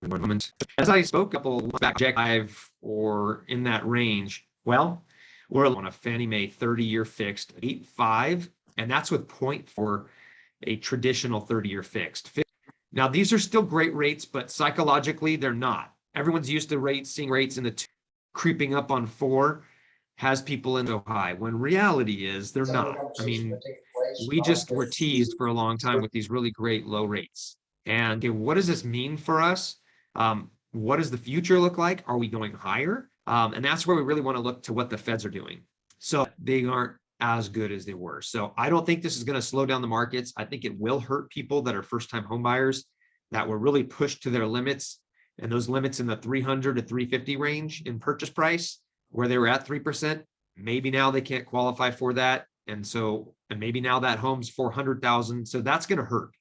moment. As I spoke a couple back, Jack 5 or in that range, well, we're on a Fannie Mae 30-year fixed 8.5, and that's with 0.4, a traditional 30-year fixed. Now, these are still great rates, but psychologically, they're not. Everyone's used to seeing rates in the two, creeping up on 4 has people in so high, when reality is they're not. I mean, we just were teased for a long time with these really great low rates. And okay, what does this mean for us? What does the future look like? Are we going higher? And that's where we really want to look to what the Feds are doing. So they aren't as good as they were. So I don't think this is going to slow down the markets. I think it will hurt people that are first-time home buyers that were really pushed to their limits, and those limits in the 300 to 350 range in purchase price, where they were at 3%. Maybe now they can't qualify for that. And maybe now that home's 400,000. So that's going to hurt.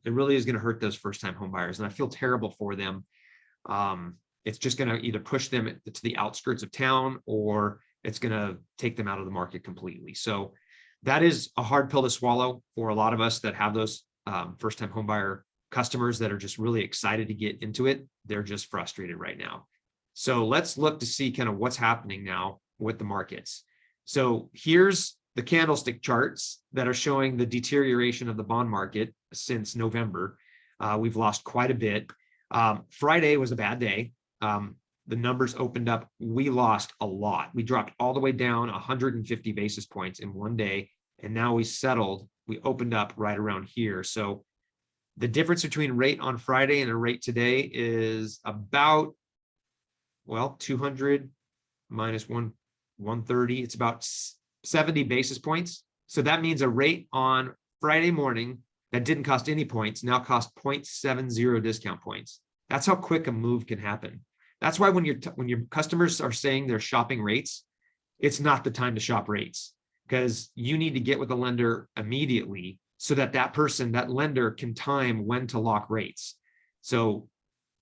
It really is going to hurt those first-time home buyers. And I feel terrible for them. It's just going to either push them to the outskirts of town, or it's going to take them out of the market completely. So that is a hard pill to swallow for a lot of us that have those first-time home buyer customers that are just really excited to get into it. They're just frustrated right now. So let's look to see kind of what's happening now with the markets. So here's the candlestick charts that are showing the deterioration of the bond market since November. We've lost quite a bit. Friday was a bad day. The numbers opened up. We lost a lot. We dropped all the way down 150 basis points in one day. And now we settled. We opened up right around here. So the difference between rate on Friday and a rate today is about, well, 200 minus 130. It's about 70 basis points. So that means a rate on Friday morning that didn't cost any points now cost 0.70 discount points. That's how quick a move can happen. That's why when your customers are saying they're shopping rates, it's not the time to shop rates, because you need to get with the lender immediately so that that lender can time when to lock rates. So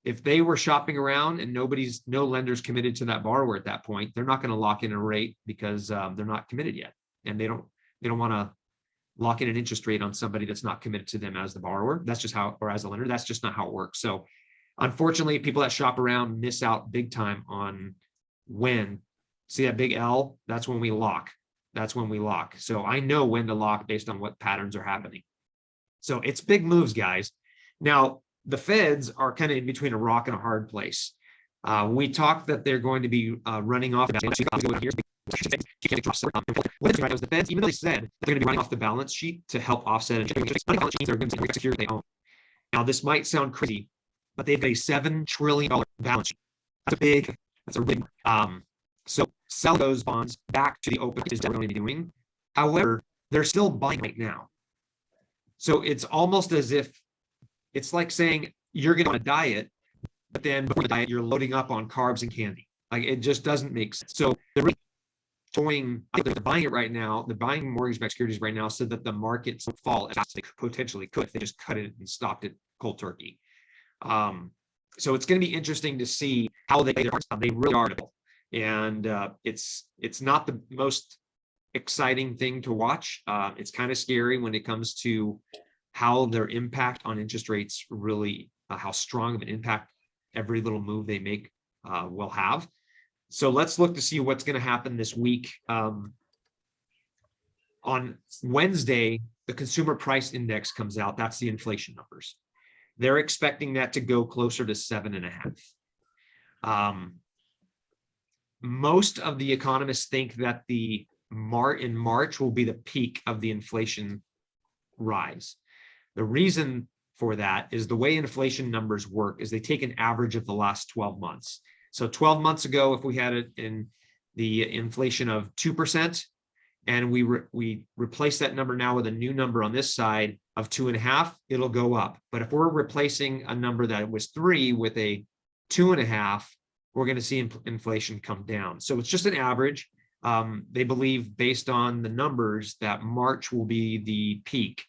if they were shopping around and no lender's committed to that borrower at that point, they're not going to lock in a rate because they're not committed yet, and they don't want to lock in an interest rate on somebody that's not committed to them as the borrower. That's just how, or as a lender, that's just not how it works. So unfortunately, people that shop around miss out big time on when. See that big L? That's when we lock. That's when we lock. So I know when to lock based on what patterns are happening. So it's big moves, guys. Now, the Feds are kind of in between a rock and a hard place. We talked that they're going to be running off. The Feds, even though they said that they're going to be running off the balance sheet to help offset and they're going to secure they own. Now, this might sound crazy, but they've got a $7 trillion balance sheet. That's a big. So sell those bonds back to the open is what they're going to be doing. However, they're still buying right now. So it's almost as if it's like saying you're going to diet, but then before the diet, you're loading up on carbs and candy. Like, it just doesn't make sense. So they're really they're buying it right now. They're buying mortgage-backed securities right now so that the markets will fall as they potentially could if they just cut it and stopped it cold turkey. So it's going to be interesting to see how they really are. And it's not the most exciting thing to watch. It's kind of scary when it comes to how their impact on interest rates really, how strong of an impact every little move they make will have. So let's look to see what's going to happen this week. On Wednesday, the consumer price index comes out. That's the inflation numbers. They're expecting that to go closer to 7.5. Most of the economists think that in March will be the peak of the inflation rise. The reason for that is the way inflation numbers work is they take an average of the last 12 months. So 12 months ago, if we had it in the inflation of 2%, and we replace that number now with a new number on this side of 2.5, it'll go up. But if we're replacing a number that was 3 with a 2.5, we're going to see inflation come down. So it's just an average. They believe, based on the numbers, that March will be the peak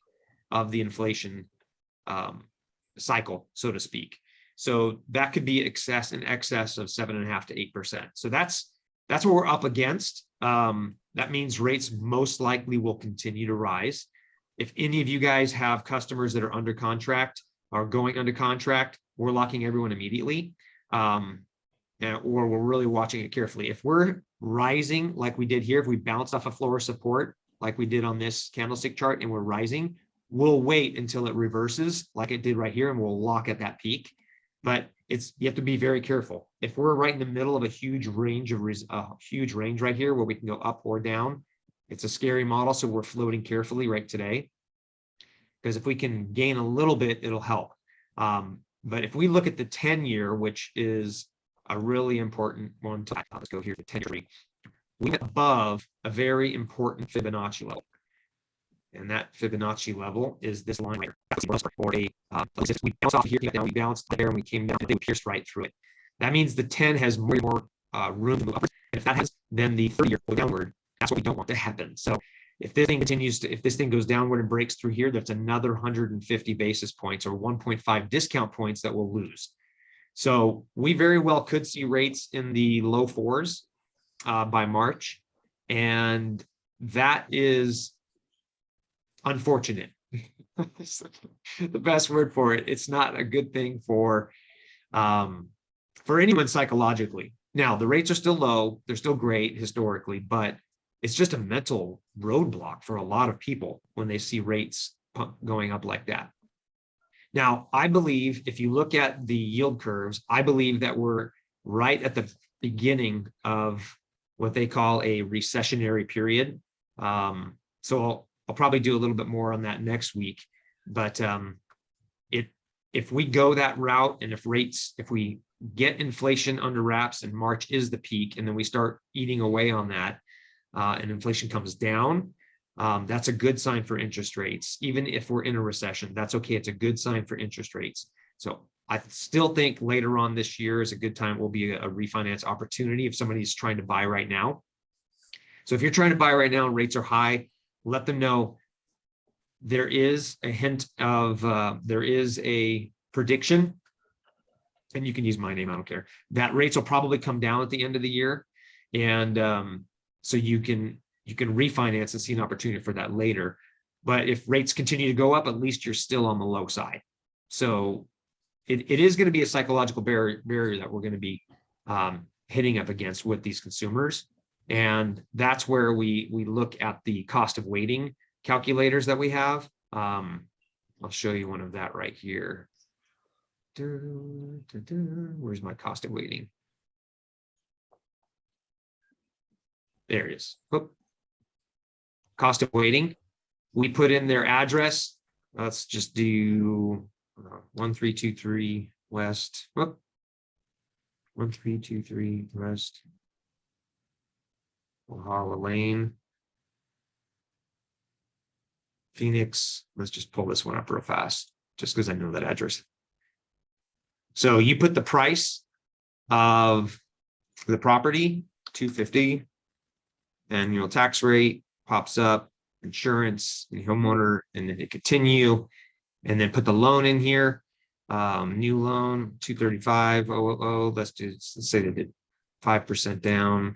of the inflation cycle, so to speak. So that could be in excess of 7.5 to 8%. So that's what we're up against. That means rates most likely will continue to rise. If any of you guys have customers that are under contract or going under contract, we're locking everyone immediately, or we're really watching it carefully. If we're rising like we did here, if we bounce off a floor of support like we did on this candlestick chart and we're rising, we'll wait until it reverses like it did right here, and we'll lock at that peak. But you have to be very careful. If we're right in the middle of a huge range right here where we can go up or down, it's a scary model. So we're floating carefully right today, because if we can gain a little bit, it'll help. But if we look at the 10-year, which is a really important one, let's go here to 10-year, we get above a very important Fibonacci level. And that Fibonacci level is this line here. Or we bounced off here, now we bounced there, and we came down, and we pierced right through it. That means the 10 has more and more room to move upwards. And if that happens, then the 30-year go downward. That's what we don't want to happen. So if this thing if this thing goes downward and breaks through here, that's another 150 basis points or 1.5 discount points that we'll lose. So we very well could see rates in the low fours by March. And that is unfortunate. The best word for it. It's not a good thing for anyone psychologically. Now, the rates are still low. They're still great historically, but it's just a mental roadblock for a lot of people when they see rates going up like that. Now, I believe if you look at the yield curves, I believe that we're right at the beginning of what they call a recessionary period. So I'll probably do a little bit more on that next week. But if we go that route, and if we get inflation under wraps and March is the peak, and then we start eating away on that, and inflation comes down, that's a good sign for interest rates. Even if we're in a recession, that's okay. It's a good sign for interest rates. So I still think later on this year is a good time. Will be a refinance opportunity if somebody's trying to buy right now. So if you're trying to buy right now and rates are high, let them know there is a hint of, there is a prediction, and you can use my name, I don't care, that rates will probably come down at the end of the year. And so you can refinance and see an opportunity for that later. But if rates continue to go up, at least you're still on the low side. So it is going to be a psychological barrier that we're going to be hitting up against with these consumers. And that's where we look at the cost of waiting calculators that we have. I'll show you one of that right here. Where's my cost of waiting? There it is. Whoop. Cost of waiting. We put in their address. Let's just do 1323 West. Whoop. 1323 West. Walhalla Lane. Phoenix. Let's just pull this one up real fast, just because I know that address. So you put the price of the property, $250, annual tax rate pops up, insurance, and homeowner, and then hit continue, and then put the loan in here. New loan, 235,000. Let's say they did 5% down.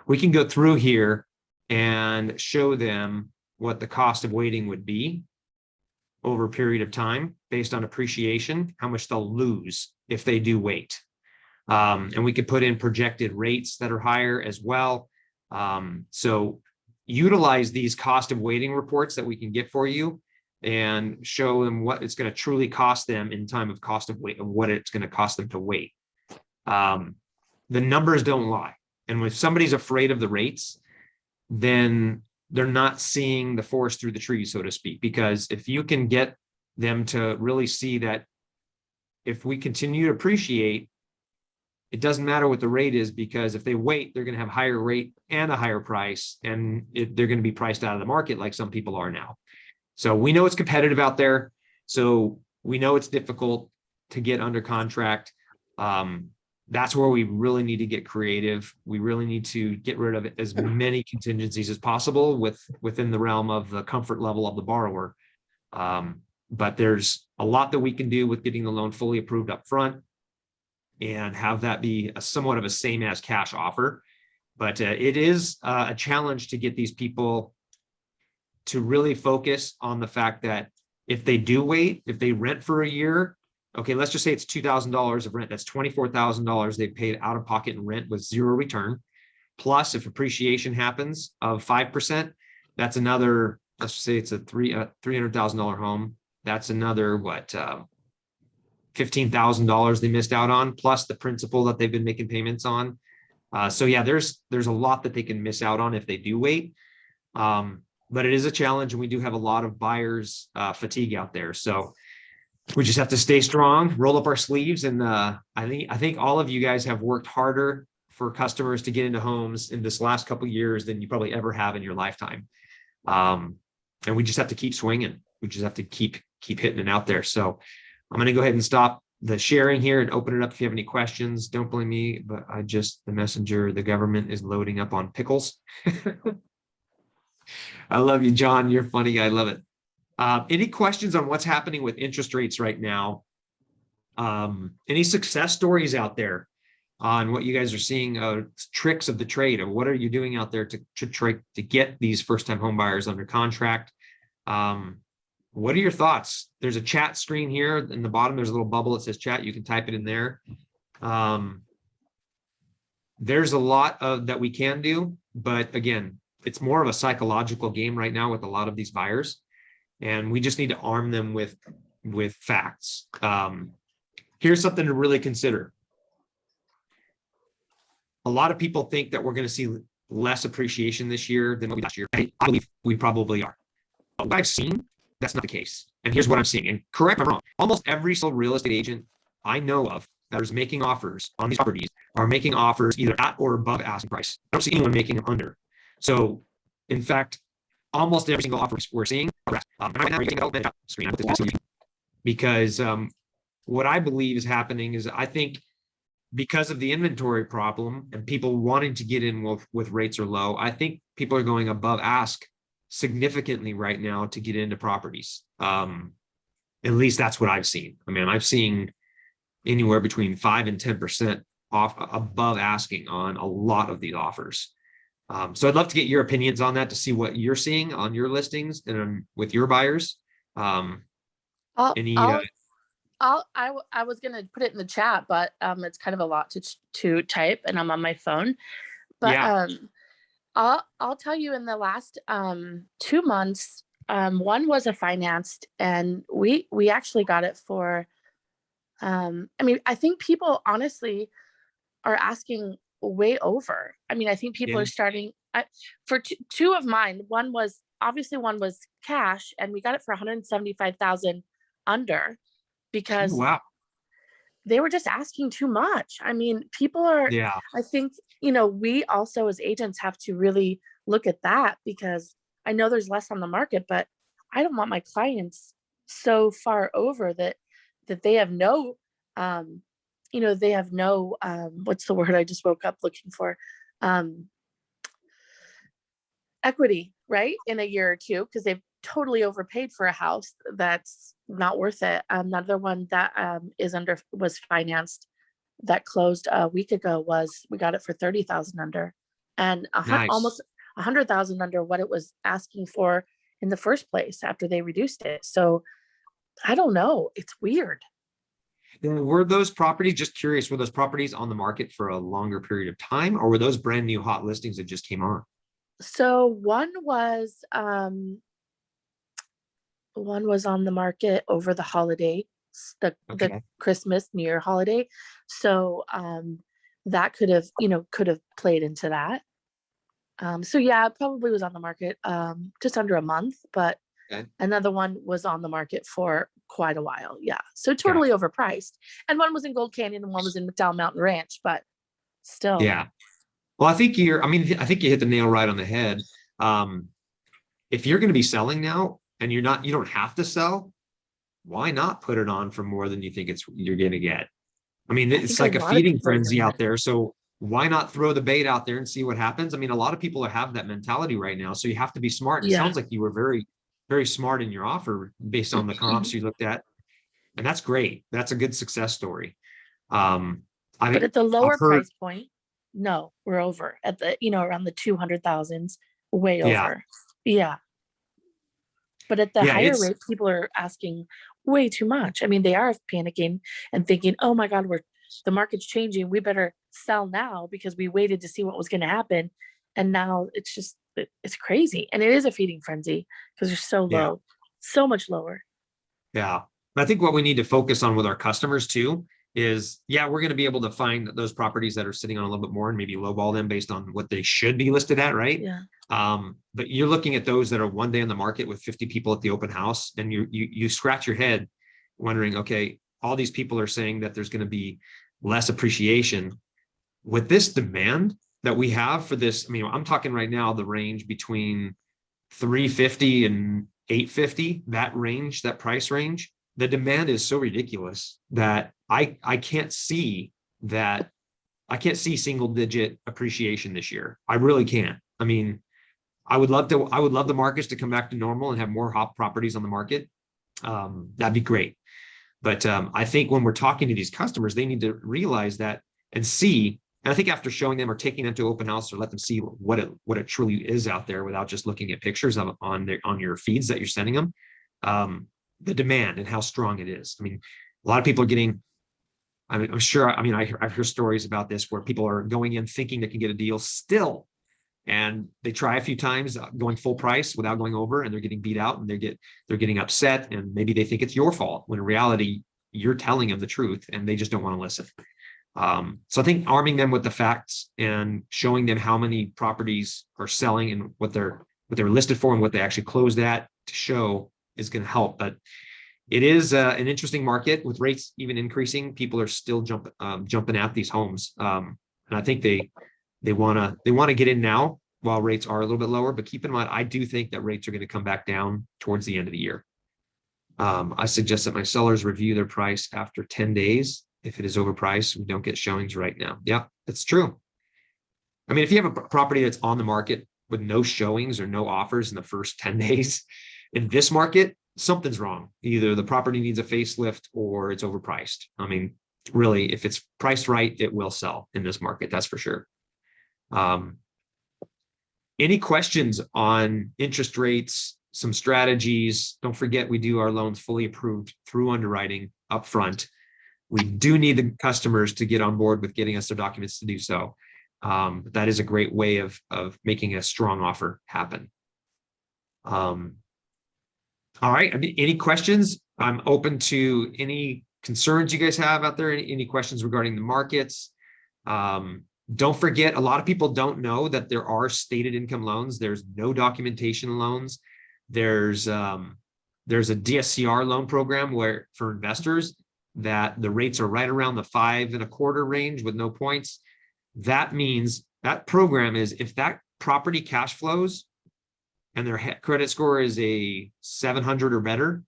We can go through here and show them what the cost of waiting would be over a period of time based on appreciation, how much they'll lose if they do wait. And we could put in projected rates that are higher as well. So utilize these cost of waiting reports that we can get for you and show them what it's going to truly cost them in time of cost of wait, of what it's going to cost them to wait. The numbers don't lie. And if somebody's afraid of the rates, then they're not seeing the forest through the trees, so to speak, because if you can get them to really see that if we continue to appreciate, it doesn't matter what the rate is, because if they wait, they're going to have higher rate and a higher price, and they're going to be priced out of the market like some people are now. So we know it's competitive out there. So we know it's difficult to get under contract. That's where we really need to get creative. We really need to get rid of as many contingencies as possible within the realm of the comfort level of the borrower. But there's a lot that we can do with getting the loan fully approved up front and have that be somewhat of a same as cash offer. But it is a challenge to get these people to really focus on the fact that if they do wait, if they rent for a year, Okay, let's just say it's $2,000 of rent. That's $24,000 they paid out of pocket in rent with zero return. Plus, if appreciation happens of 5%, that's another, let's say it's a $300,000 home. That's another, what, $15,000 they missed out on, plus the principal that they've been making payments on. So yeah, there's a lot that they can miss out on if they do wait. But it is a challenge, and we do have a lot of buyers fatigue out there. So we just have to stay strong, roll up our sleeves, and I think all of you guys have worked harder for customers to get into homes in this last couple of years than you probably ever have in your lifetime. And we just have to keep swinging. We just have to keep hitting it out there. So I'm going to go ahead and stop the sharing here and open it up if you have any questions. Don't blame me, but the messenger, the government is loading up on pickles. I love you, John. You're funny. I love it. Any questions on what's happening with interest rates right now? Any success stories out there on what you guys are seeing, tricks of the trade, or what are you doing out there to try to get these first-time home buyers under contract? What are your thoughts? There's a chat screen here in the bottom. There's a little bubble that says chat. You can type it in there. There's a lot that we can do, but again, it's more of a psychological game right now with a lot of these buyers, and we just need to arm them with facts. Here's something to really consider. A lot of people think that we're going to see less appreciation this year than last year. I believe we probably are. But what I've seen, that's not the case. And here's what I'm seeing. And correct me if I'm wrong. Almost every single real estate agent I know of that is making offers on these properties are making offers either at or above asking price. I don't see anyone making them under. So, in fact, almost every single offer we're seeing, because what I believe is happening is I think because of the inventory problem and people wanting to get in with rates are low, I think people are going above ask significantly right now to get into properties. At least that's what I've seen. I mean, I've seen anywhere between 5 and 10% off above asking on a lot of these offers. So I'd love to get your opinions on that to see what you're seeing on your listings and with your buyers. I was gonna put it in the chat, but it's kind of a lot to type, and I'm on my phone. But yeah. I'll tell you, in the last 2 months, one was a financed, and we actually got it for. I mean, I think people honestly are asking way over. I mean, I think people are starting for two of mine. One was cash, and we got it for 175,000 under, because wow. they were just asking too much. I mean, people are, I think, we also as agents have to really look at that, because I know there's less on the market, but I don't want my clients so far over that they have no, what's the word I just woke up looking for? Equity, right? In a year or two, because they've totally overpaid for a house that's not worth it. Another one that was financed that closed a week ago we got it for 30,000 under, and almost 100,000 under what it was asking for in the first place after they reduced it. So I don't know. It's weird. Were those properties, just curious, were those properties on the market for a longer period of time, or were those brand new hot listings that just came on? So one was on the market over the holiday, the Christmas, New Year holiday. So that could have played into that. So yeah, it probably was on the market just under a month, but another one was on the market for quite a while. Yeah. So totally overpriced. And one was in Gold Canyon and one was in McDowell Mountain Ranch, but still. Yeah. Well, I think you hit the nail right on the head. If you're going to be selling now and you don't have to sell, why not put it on for more than you think you're going to get? I mean, it's like a feeding frenzy out there. So why not throw the bait out there and see what happens? I mean, a lot of people have that mentality right now. So you have to be smart. And it sounds like you were very, very smart in your offer based on the comps you looked at. And that's great. That's a good success story. But at the lower price point, no, we're over at the, around the 200,000s, way over. Yeah. But at the higher rate, people are asking way too much. I mean, they are panicking and thinking, oh my God, the market's changing. We better sell now because we waited to see what was going to happen. And now it's just, it's crazy. And it is a feeding frenzy because they're so Yeah. low, so much lower. Yeah. I think what we need to focus on with our customers too is, yeah, we're going to be able to find those properties that are sitting on a little bit more and maybe lowball them based on what they should be listed at, right? Yeah. But you're looking at those that are one day on the market with 50 people at the open house, and you scratch your head wondering, okay, all these people are saying that there's going to be less appreciation with this demand that we have for this. I mean, I'm talking right now, the range between 350 and 850, that range, that price range, the demand is so ridiculous that I can't see that. I can't see single digit appreciation this year. I really can't. I mean, I would love the markets to come back to normal and have more hot properties on the market. That'd be great. But I think when we're talking to these customers, they need to realize that and see. And I think after showing them or taking them to open house or let them see what it truly is out there without just looking at pictures on your feeds that you're sending them, the demand and how strong it is. I mean, a lot of people are getting. I'm sure. I mean, I've heard stories about this where people are going in thinking they can get a deal still, and they try a few times going full price without going over, and they're getting beat out, and they're getting upset, and maybe they think it's your fault when in reality you're telling them the truth, and they just don't want to listen. So I think arming them with the facts and showing them how many properties are selling and what they're listed for and what they actually closed at to show is going to help. But it is an interesting market with rates even increasing. People are still jumping at these homes, and I think they want to get in now while rates are a little bit lower. But keep in mind, I do think that rates are going to come back down towards the end of the year. I suggest that my sellers review their price after 10 days. If it is overpriced, we don't get showings right now. Yeah, that's true. I mean, if you have a property that's on the market with no showings or no offers in the first 10 days in this market, something's wrong. Either the property needs a facelift or it's overpriced. I mean, really, if it's priced right, it will sell in this market. That's for sure. Any questions on interest rates, some strategies? Don't forget, we do our loans fully approved through underwriting upfront. We do need the customers to get on board with getting us their documents to do so. That is a great way of making a strong offer happen. All right. I mean, any questions? I'm open to any concerns you guys have out there. Any questions regarding the markets? Don't forget, a lot of people don't know that there are stated income loans. There's no documentation loans. There's a DSCR loan program where for investors that the rates are right around the 5.25 range with no points. That means that program is if that property cash flows and their credit score is a 700 or better,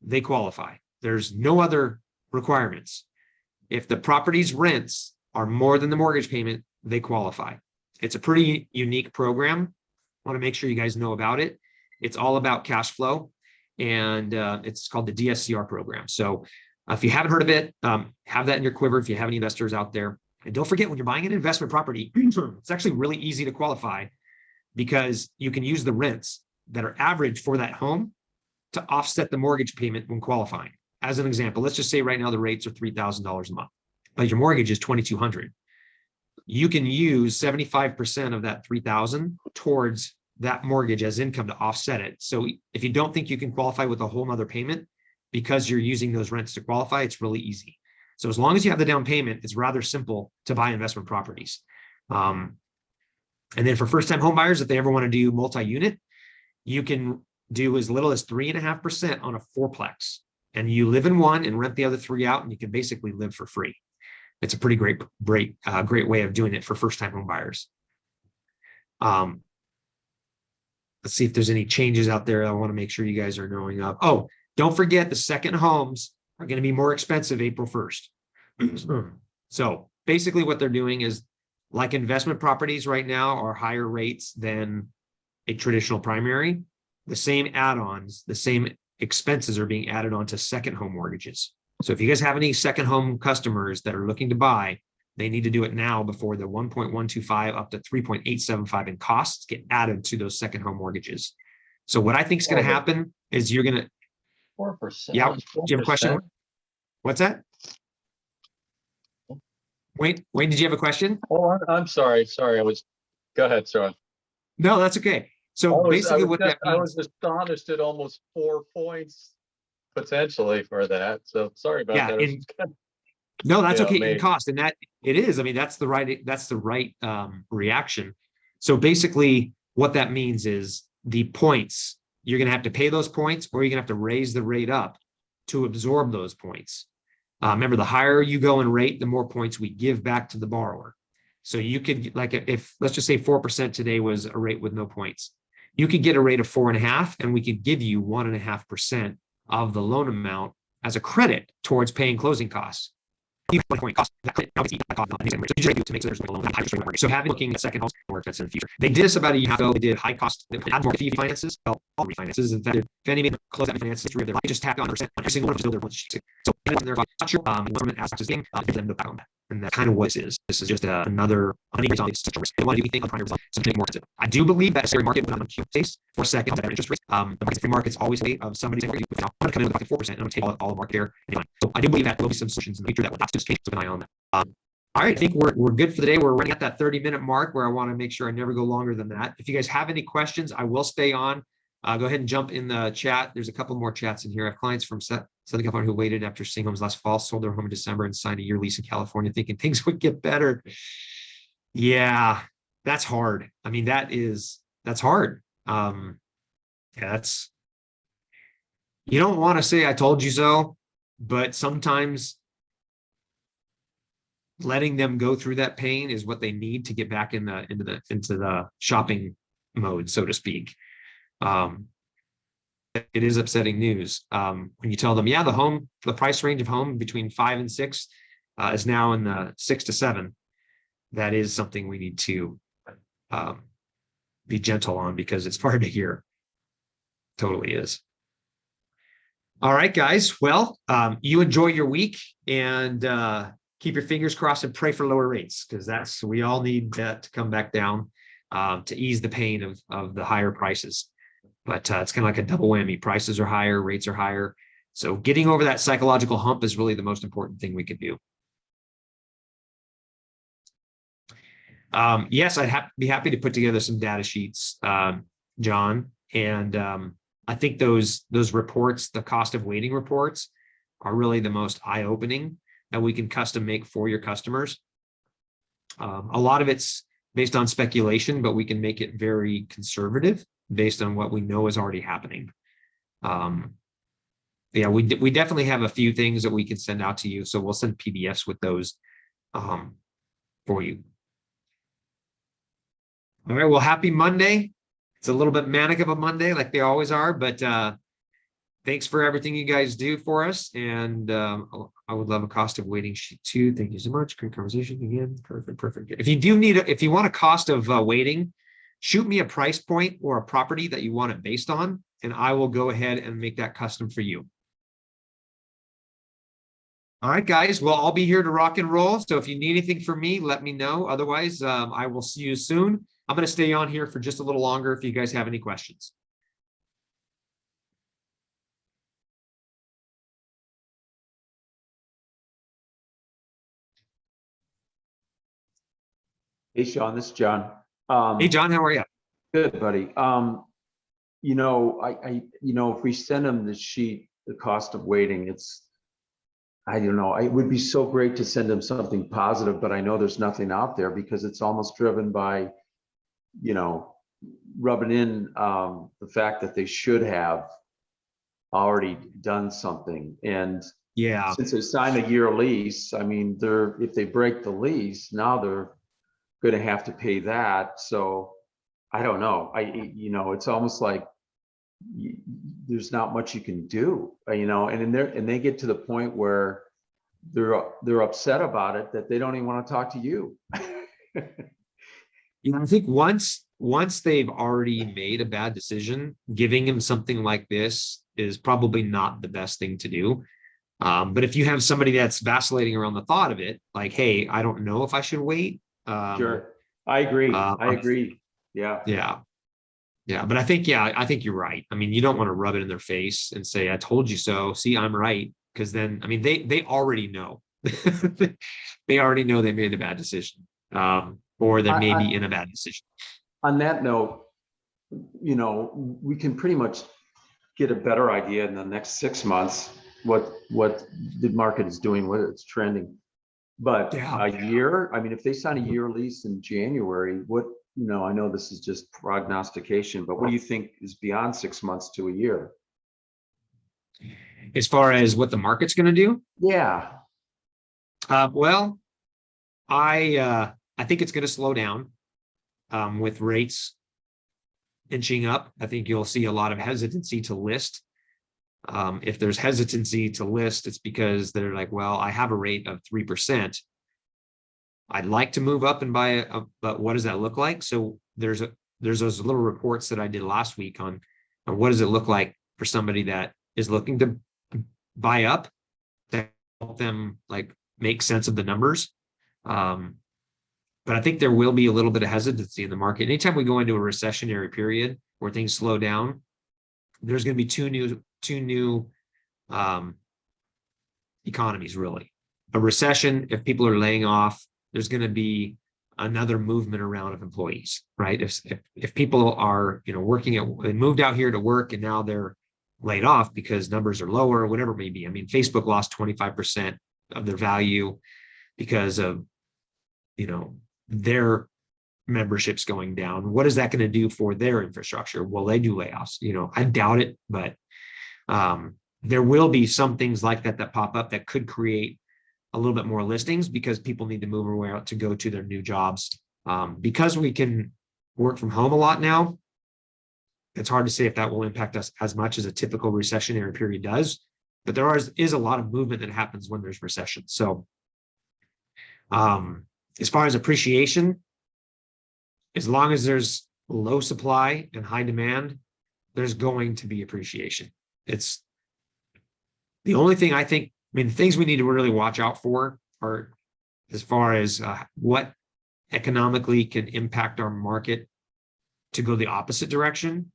they qualify. There's no other requirements. If the property's rents are more than the mortgage payment, they qualify. It's a pretty unique program. I want to make sure you guys know about it. It's all about cash flow, and it's called the DSCR program. So if you haven't heard of it, have that in your quiver if you have any investors out there. And don't forget, when you're buying an investment property, it's actually really easy to qualify because you can use the rents that are average for that home to offset the mortgage payment when qualifying. As an example, let's just say right now the rates are $3,000 a month, but your mortgage is $2,200. You can use 75% of that $3,000 towards that mortgage as income to offset it. So if you don't think you can qualify with a whole nother payment because you're using those rents to qualify, it's really easy. So as long as you have the down payment, it's rather simple to buy investment properties. And then for first-time home buyers, if they ever want to do multi-unit, you can do as little as 3.5% on a fourplex. And you live in one and rent the other three out, and you can basically live for free. It's a pretty great way of doing it for first-time home buyers. Let's see if there's any changes out there. I want to make sure you guys are knowing of. Oh, don't forget the second homes are going to be more expensive April 1st. So basically what they're doing is like investment properties right now are higher rates than a traditional primary. The same add-ons, the same expenses are being added on to second home mortgages. So if you guys have any second home customers that are looking to buy, they need to do it now before the 1.125 up to 3.875 in costs get added to those second home mortgages. So what I think is going to happen is you're going to, 4%. Yeah. Do you have a question? What's that? Wayne, did you have a question? Oh, I'm sorry. Go ahead, sorry. No, that's okay. So basically what that I was means, astonished at almost 4 points potentially for that. So sorry about yeah, that. no, that's okay. In Amazing. cost, and that it is. I mean, that's the right reaction. So basically, what that means is the points, you're going to have to pay those points, or you're going to have to raise the rate up to absorb those points. Remember, the higher you go in rate, the more points we give back to the borrower. So you could, like, if let's just say 4% today was a rate with no points, you could get a rate of 4.5%, and we could give you 1.5% of the loan amount as a credit towards paying closing costs. So having looking at second homes work that's in the future. They did this about a year ago. They did high cost add more fee finances. Well, all refinances. In fact, Fannie Mae closed that refinance history of their life, just tacked on percent on every single one of their ones. So they're not sure government asks game them to back on that. And that's kind of what this is. This is just another money on such a risk. They want to do anything on primary results, something more expensive. I do believe that a secondary market would not on cute case for second at interest rates. The free market's always a of somebody saying, I'm going to come in with 4%, and I'm going to take all the market share. So I do believe that there will be some solutions in the future that will not just take an eye on that. All right, I think we're good for the day. We're running at that 30-minute mark where I want to make sure I never go longer than that. If you guys have any questions, I will stay on. Go ahead and jump in the chat. There's a couple more chats in here. I have clients from Southern California who waited after seeing homes last fall, sold their home in December, and signed a year lease in California, thinking things would get better. Yeah, that's hard. I mean, that's hard. Yeah, you don't want to say I told you so, but sometimes letting them go through that pain is what they need to get back into the shopping mode, so to speak. It is upsetting news when you tell them, yeah, the price range of home between 5 and 6 is now in the 6 to 7. That is something we need to be gentle on, because it's hard to hear. Totally is. All right, guys. Well, you enjoy your week, and keep your fingers crossed and pray for lower rates, because we all need that to come back down to ease the pain of the higher prices. But it's kind of like a double whammy. Prices are higher, rates are higher. So getting over that psychological hump is really the most important thing we could do. Yes, I'd be happy to put together some data sheets, John. And I think those reports, the cost of waiting reports, are really the most eye-opening that we can custom make for your customers. A lot of it's based on speculation, but we can make it very conservative based on what we know is already happening. Yeah, we definitely have a few things that we can send out to you. So we'll send PDFs with those for you. All right, well, happy Monday. It's a little bit manic of a Monday like they always are, but thanks for everything you guys do for us. And I would love a cost of waiting sheet too. Thank you so much. Great conversation again. Perfect. If you want a cost of waiting, shoot me a price point or a property that you want it based on, and I will go ahead and make that custom for you. All right, guys. Well, I'll be here to rock and roll. So if you need anything from me, let me know. Otherwise, I will see you soon. I'm going to stay on here for just a little longer if you guys have any questions. Hey, Sean, this is John. Hey, John, how are you? Good, buddy. You know, if we send them the sheet, the cost of waiting, I don't know, it would be so great to send them something positive, but I know there's nothing out there because it's almost driven by, rubbing in the fact that they should have already done something. And yeah, since they signed a year lease, I mean, if they break the lease, now they're going to have to pay that. So I don't know. It's almost like there's not much you can do, and they get to the point where they're upset about it that they don't even want to talk to you. I think once they've already made a bad decision, giving them something like this is probably not the best thing to do. But if you have somebody that's vacillating around the thought of it, like, hey, I don't know if I should wait. Sure. I agree. I agree. Yeah. Yeah. Yeah, but I think you're right. I mean, you don't want to rub it in their face and say, "I told you so." See, I'm right, because then, I mean, they already know. They already know they made a bad decision, or they may be in a bad decision. On that note, we can pretty much get a better idea in the next 6 months what the market is doing, whether it's trending. But Yeah. a year, I mean, if they sign a year lease in January, I know this is just prognostication, but what do you think is beyond 6 months to a year? As far as what the market's going to do, Yeah. well, I think it's going to slow down with rates inching up. I think you'll see a lot of hesitancy to list. If there's hesitancy to list, it's because they're like, well, I have a rate of 3%. I'd like to move up and buy but what does that look like? So there's those little reports that I did last week on what does it look like for somebody that is looking to buy up, to help them like make sense of the numbers. But I think there will be a little bit of hesitancy in the market. Anytime we go into a recessionary period where things slow down, there's going to be two new economies, really. A recession, if people are laying off, there's going to be another movement around of employees, right? If people are, working they moved out here to work and now they're laid off because numbers are lower or whatever it may be. I mean, Facebook lost 25% of their value because of, their memberships going down. What is that going to do for their infrastructure? Will they do layoffs? I doubt it, but there will be some things like that pop up that could create a little bit more listings because people need to move around to go to their new jobs. Because we can work from home a lot now, it's hard to say if that will impact us as much as a typical recessionary period does, but there is a lot of movement that happens when there's recession. So as far as appreciation, as long as there's low supply and high demand, there's going to be appreciation. It's the only thing I think, the things we need to really watch out for are as far as what economically can impact our market to go the opposite direction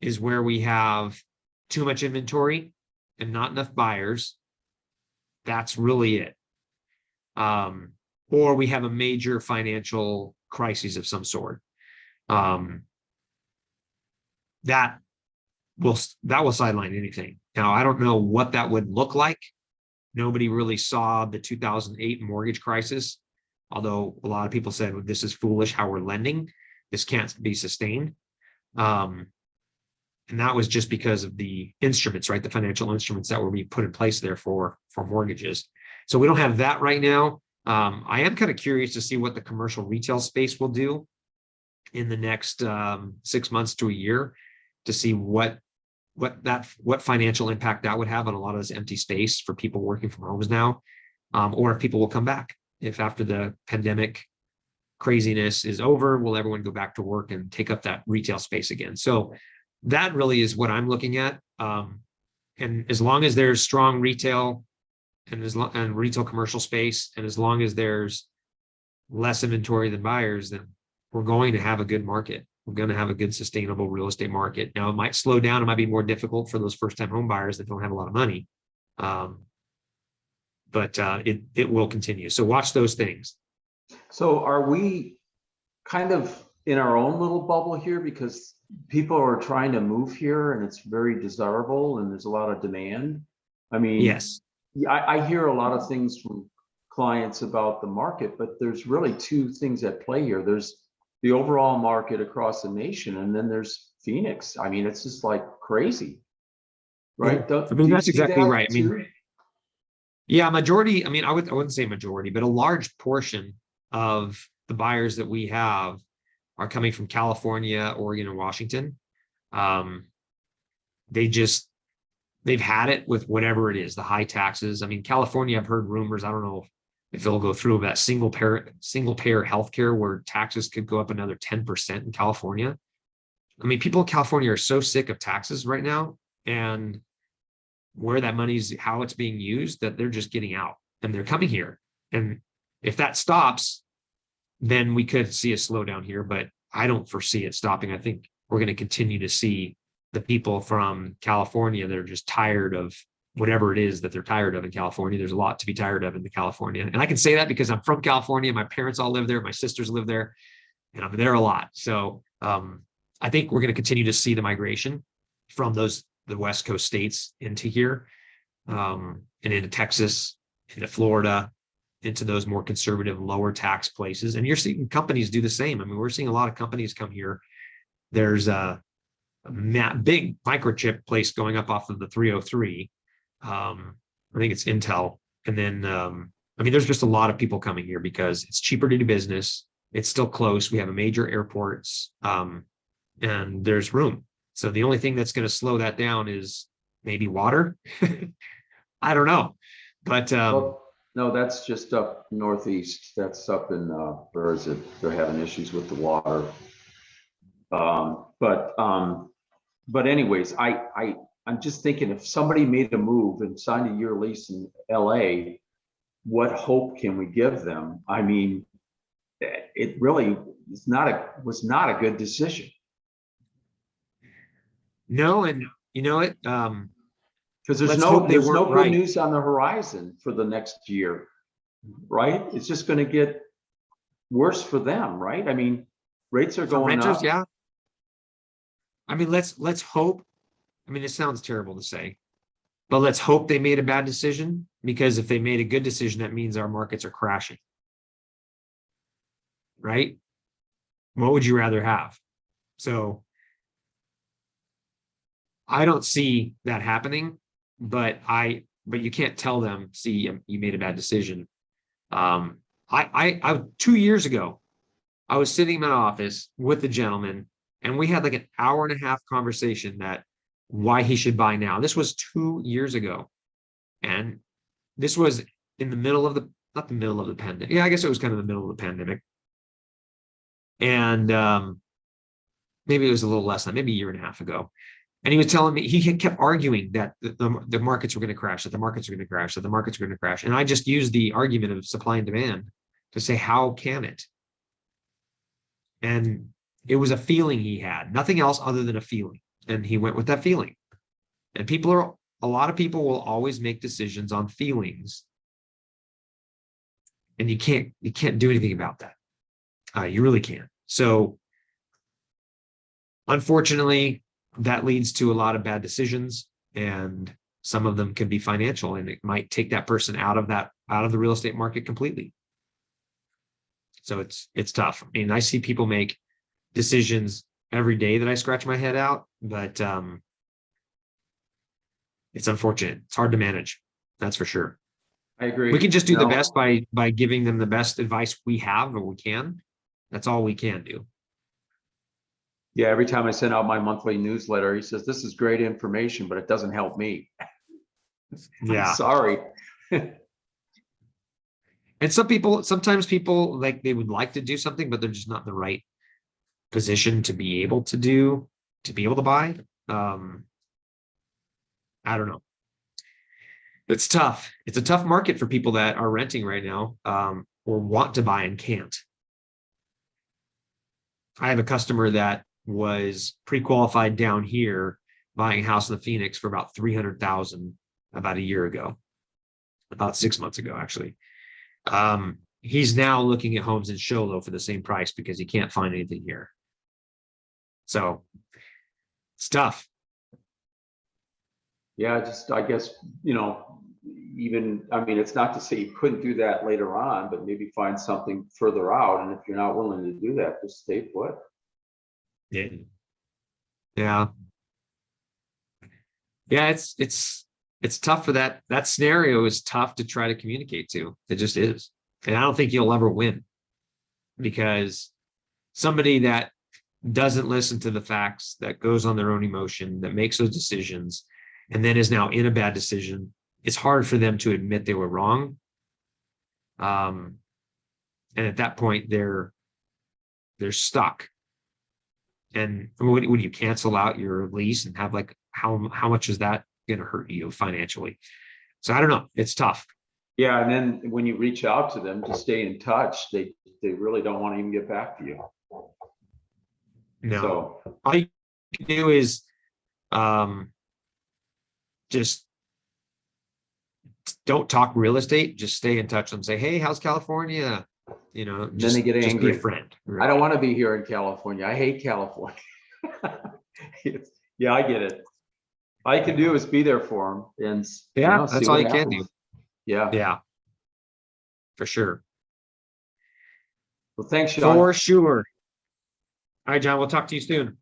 is where we have too much inventory and not enough buyers. That's really it. Or we have a major financial crisis of some sort. That will sideline anything. Now, I don't know what that would look like. Nobody really saw the 2008 mortgage crisis, although a lot of people said, well, this is foolish how we're lending. This can't be sustained. And that was just because of the instruments, right? The financial instruments that were being put in place there for mortgages. So we don't have that right now. I am kind of curious to see what the commercial retail space will do in the next 6 months to a year, to see what financial impact that would have on a lot of this empty space for people working from homes now, or if people will come back. If after the pandemic craziness is over, will everyone go back to work and take up that retail space again? So that really is what I'm looking at. And as long as there's strong retail and retail commercial space, and as long as there's less inventory than buyers, then we're going to have a good market. We're going to have a good sustainable real estate market. Now, it might slow down. It might be more difficult for those first-time home buyers that don't have a lot of money. But it will continue. So watch those things. So are we kind of in our own little bubble here because people are trying to move here and it's very desirable and there's a lot of demand? I mean, Yes. I hear a lot of things from clients about the market, but there's really two things at play here. There's the overall market across the nation, and then there's Phoenix. I mean, it's just like crazy, right? Yeah. Do you That's see exactly that right. too? Yeah, majority. I wouldn't say majority, but a large portion of the buyers that we have are coming from California, Oregon, and Washington. They've had it with whatever it is, the high taxes. I mean, California, I've heard rumors, I don't know if it'll go through, that single payer healthcare where taxes could go up another 10% in California. I mean, people in California are so sick of taxes right now, and where that money's, how it's being used, that they're just getting out and they're coming here. And if that stops, then we could see a slowdown here, but I don't foresee it stopping. I think we're going to continue to see the people from California that are just tired of whatever it is that they're tired of in California. There's a lot to be tired of in California. And I can say that because I'm from California. My parents all live there. My sisters live there, and I'm there a lot. So I think we're going to continue to see the migration from the West Coast states into here, and into Texas, into Florida, into those more conservative, lower tax places. And you're seeing companies do the same. I mean, we're seeing a lot of companies come here. There's a big microchip place going up off of the 303. I think it's Intel. And then, I mean, there's just a lot of people coming here because it's cheaper to do business. It's still close. We have a major airports, and there's room. So the only thing that's going to slow that down is maybe water. I don't know, but Well, no, that's just up northeast. That's up in, where is it? They're having issues with the water. But anyways, I'm just thinking if somebody made a move and signed a year lease in LA, what hope can we give them? I mean, it really was not a good decision. no, and you know it. Because there's Let's no hope they good weren't right. news on the horizon for the next year, right? It's just going to get worse for them, right? I mean, rates are For going renters, up. yeah. I mean, let's hope. I mean, it sounds terrible to say, but let's hope they made a bad decision, because if they made a good decision, that means our markets are crashing. Right? What would you rather have? So I don't see that happening, but you can't tell them, see, you made a bad decision. I 2 years ago, I was sitting in my office with the gentleman, and we had like an hour and a half conversation that why he should buy now. This was 2 years ago. And this was in the middle of not the middle of the pandemic. Yeah, I guess it was kind of the middle of the pandemic. And maybe it was a little less than, maybe a year and a half ago. And he was telling me, he kept arguing that the markets were going to crash, that the markets are going to crash, that the markets are going to crash. And I just used the argument of supply and demand to say, how can it? And it was a feeling he had, nothing else other than a feeling. And he went with that feeling. And a lot of people will always make decisions on feelings. And you can't do anything about that. You really can't. So unfortunately, that leads to a lot of bad decisions, and some of them can be financial, and it might take that person out of the real estate market completely. So it's tough. I mean, I see people make decisions every day that I scratch my head out, but it's unfortunate. It's hard to manage. That's for sure. I agree. We can just do the No. best by giving them the best advice we have or we can. That's all we can do. Yeah, every time I send out my monthly newsletter, he says, this is great information, but it doesn't help me. Yeah. I'm sorry. And sometimes people like they would like to do something, but they're just not in the right position to be able to buy. I don't know. It's tough. It's a tough market for people that are renting right now, or want to buy and can't. I have a customer that was pre-qualified down here buying a house in the Phoenix for about $300,000 about a year ago, about 6 months ago, actually. He's now looking at homes in Show Low for the same price because he can't find anything here. So it's tough. Yeah, I guess, even, I mean, it's not to say you couldn't do that later on, but maybe find something further out. And if you're not willing to do that, just stay put. Yeah. Yeah. Yeah, it's tough for that. That scenario is tough to try to communicate to. It just is. And I don't think you'll ever win, because somebody that doesn't listen to the facts, that goes on their own emotion, that makes those decisions, and then is now in a bad decision, it's hard for them to admit they were wrong. And at that point, they're stuck. And when you cancel out your lease and have like, how much is that going to hurt you financially? So I don't know. It's tough. Yeah, and then when you reach out to them to stay in touch, they really don't want to even get back to you. No. So All you do is just don't talk real estate, just stay in touch and say, hey, how's California? You know, Then just they get just be angry. a friend. I don't want to be here in California. I hate California. Yeah, I get it. All I can do is be there for them and Yeah, see that's all what you can do. happens. Yeah. Yeah, for sure. Well, thanks, Sean. For sure. All right, John, we'll talk to you soon.